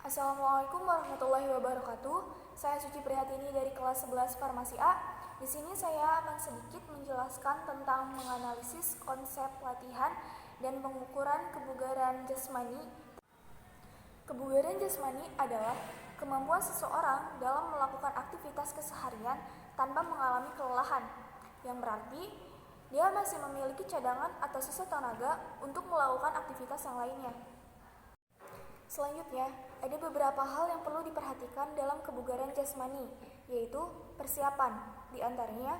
Assalamualaikum warahmatullahi wabarakatuh. Saya Suci Prihatini dari kelas 11 Farmasi A. Di sini saya akan sedikit menjelaskan tentang menganalisis konsep latihan dan pengukuran kebugaran jasmani. Kebugaran jasmani adalah kemampuan seseorang dalam melakukan aktivitas keseharian tanpa mengalami kelelahan, yang berarti dia masih memiliki cadangan atau sisa tenaga untuk melakukan aktivitas yang lainnya. Selanjutnya, ada beberapa hal yang perlu diperhatikan dalam kebugaran jasmani, yaitu persiapan. Di antaranya,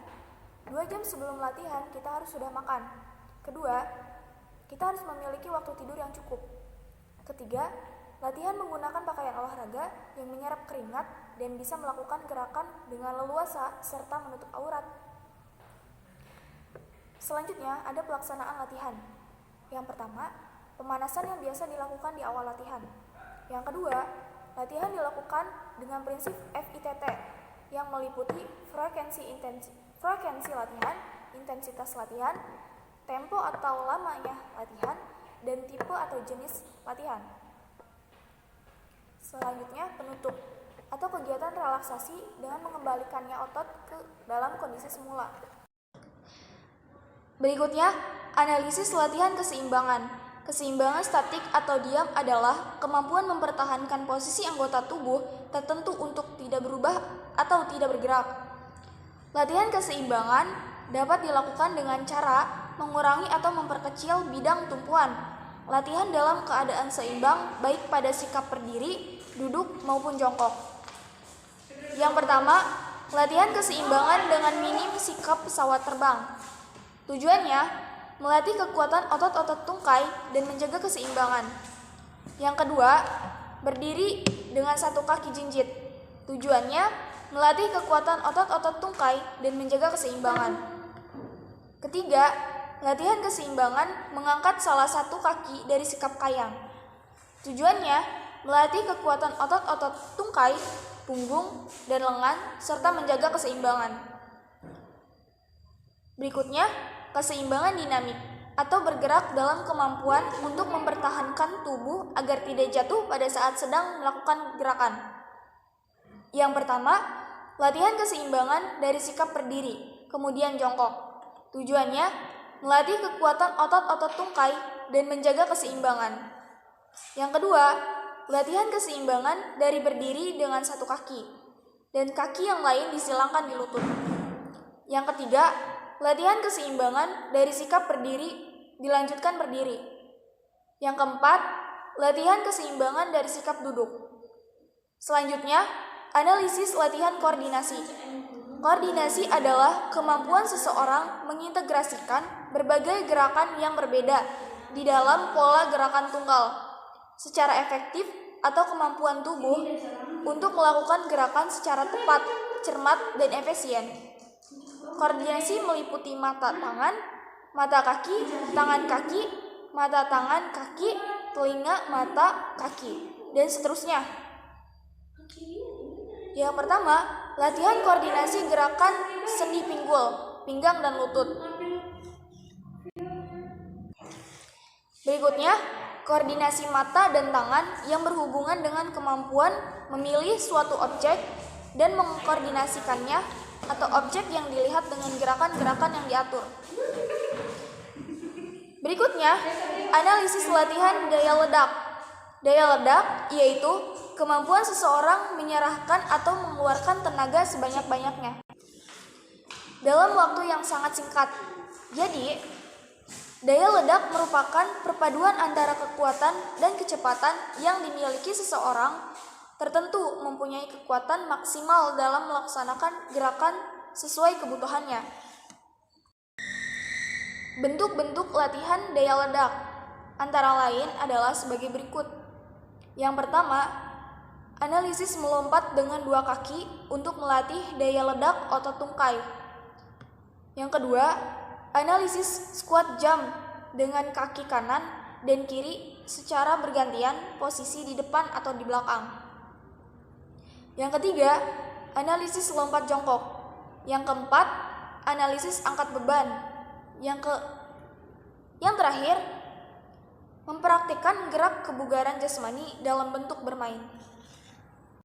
2 jam sebelum latihan kita harus sudah makan. Kedua, kita harus memiliki waktu tidur yang cukup. Ketiga, latihan menggunakan pakaian olahraga yang menyerap keringat dan bisa melakukan gerakan dengan leluasa serta menutup aurat. Selanjutnya, ada pelaksanaan latihan. Yang pertama, pemanasan yang biasa dilakukan di awal latihan. Yang kedua, latihan dilakukan dengan prinsip FITT yang meliputi frekuensi latihan, intensitas latihan, tempo atau lamanya latihan, dan tipe atau jenis latihan. Selanjutnya, penutup atau kegiatan relaksasi dengan mengembalikannya otot ke dalam kondisi semula. Berikutnya, analisis latihan keseimbangan. Keseimbangan statik atau diam adalah kemampuan mempertahankan posisi anggota tubuh tertentu untuk tidak berubah atau tidak bergerak. Latihan keseimbangan dapat dilakukan dengan cara mengurangi atau memperkecil bidang tumpuan. Latihan dalam keadaan seimbang baik pada sikap berdiri, duduk maupun jongkok. Yang pertama, latihan keseimbangan dengan minim sikap pesawat terbang. Tujuannya melatih kekuatan otot-otot tungkai dan menjaga keseimbangan. Yang kedua, berdiri dengan satu kaki jinjit. Tujuannya melatih kekuatan otot-otot tungkai dan menjaga keseimbangan. Ketiga, latihan keseimbangan mengangkat salah satu kaki dari sikap kayang. Tujuannya melatih kekuatan otot-otot tungkai, punggung, dan lengan serta menjaga keseimbangan. Berikutnya, keseimbangan dinamik atau bergerak dalam kemampuan untuk mempertahankan tubuh agar tidak jatuh pada saat sedang melakukan gerakan. Yang pertama, latihan keseimbangan dari sikap berdiri, kemudian jongkok. Tujuannya melatih kekuatan otot-otot tungkai dan menjaga keseimbangan. Yang kedua, latihan keseimbangan dari berdiri dengan satu kaki dan kaki yang lain disilangkan di lutut. Yang ketiga, latihan keseimbangan dari sikap berdiri dilanjutkan berdiri. Yang keempat, latihan keseimbangan dari sikap duduk. Selanjutnya, analisis latihan koordinasi. Koordinasi adalah kemampuan seseorang mengintegrasikan berbagai gerakan yang berbeda di dalam pola gerakan tunggal secara efektif atau kemampuan tubuh untuk melakukan gerakan secara tepat, cermat, dan efisien. Koordinasi meliputi mata tangan, mata kaki, tangan kaki, mata tangan kaki, telinga, mata, kaki, dan seterusnya. Yang pertama, latihan koordinasi gerakan sendi pinggul, pinggang, dan lutut. Berikutnya, koordinasi mata dan tangan yang berhubungan dengan kemampuan memilih suatu objek dan mengkoordinasikannya atau objek yang dilihat dengan gerakan-gerakan yang diatur. Berikutnya, analisis latihan daya ledak. Daya ledak yaitu kemampuan seseorang menyerahkan atau mengeluarkan tenaga sebanyak-banyaknya dalam waktu yang sangat singkat. Jadi, daya ledak merupakan perpaduan antara kekuatan dan kecepatan yang dimiliki seseorang tertentu mempunyai kekuatan maksimal dalam melaksanakan gerakan sesuai kebutuhannya. Bentuk-bentuk latihan daya ledak antara lain adalah sebagai berikut. Yang pertama, analisis melompat dengan 2 kaki untuk melatih daya ledak otot tungkai. Yang kedua, analisis squat jump dengan kaki kanan dan kiri secara bergantian posisi di depan atau di belakang. Yang ketiga, analisis lompat jongkok. Yang keempat, analisis angkat beban. Yang terakhir, mempraktikkan gerak kebugaran jasmani dalam bentuk bermain.